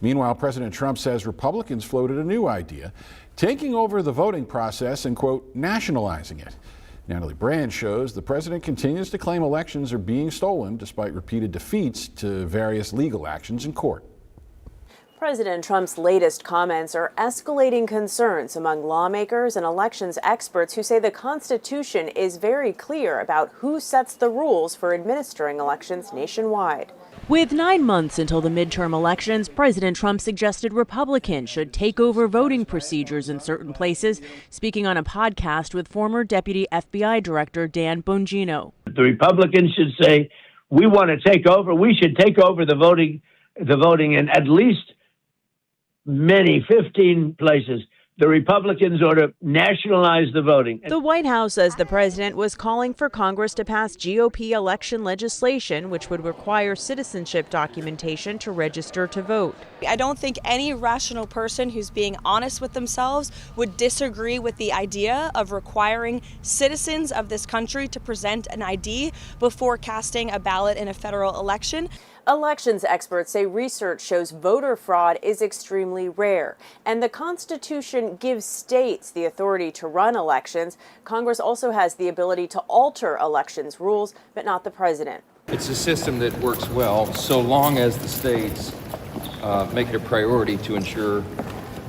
Meanwhile, President Trump says Republicans floated a new idea, taking over the voting process and, quote, nationalizing it. Natalie Brand shows the president continues to claim elections are being stolen despite repeated defeats to various legal actions in court. President Trump's latest comments are escalating concerns among lawmakers and elections experts who say the Constitution is very clear about who sets the rules for administering elections nationwide. With 9 months until the midterm elections, President Trump suggested Republicans should take over voting procedures in certain places, speaking on a podcast with former Deputy FBI Director Dan Bongino. The Republicans should say, we want to take over. We should take over the voting in at least 15 places. The Republicans ought to nationalize the voting. The White House says the president was calling for Congress to pass GOP election legislation, which would require citizenship documentation to register to vote. I don't think any rational person who's being honest with themselves would disagree with the idea of requiring citizens of this country to present an ID before casting a ballot in a federal election. Elections experts say research shows voter fraud is extremely rare, and the Constitution gives states the authority to run elections. Congress also has the ability to alter elections rules, but not the president. It's a system that works well so long as the states make it a priority to ensure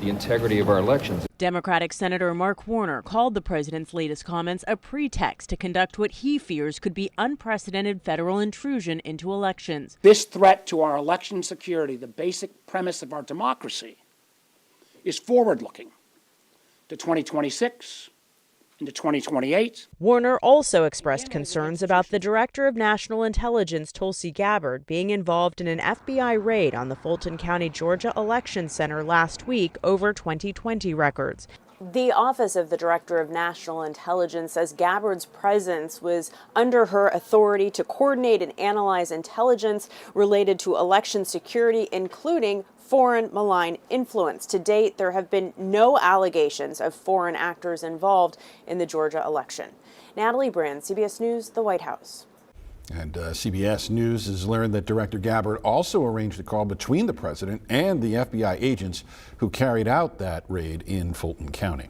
the integrity of our elections. Democratic Senator Mark Warner called the president's latest comments a pretext to conduct what he fears could be unprecedented federal intrusion into elections. This threat to our election security, the basic premise of our democracy, is forward-looking to 2026, into 2028. Warner also expressed concerns about the Director of National Intelligence, Tulsi Gabbard, being involved in an FBI raid on the Fulton County, Georgia Election Center last week over 2020 records. The Office of the Director of National Intelligence says Gabbard's presence was under her authority to coordinate and analyze intelligence related to election security, including foreign malign influence. To date, there have been no allegations of foreign actors involved in the Georgia election. Natalie Brand, CBS News, the White House. And CBS News has learned that Director Gabbard also arranged a call between the president and the FBI agents who carried out that raid in Fulton County.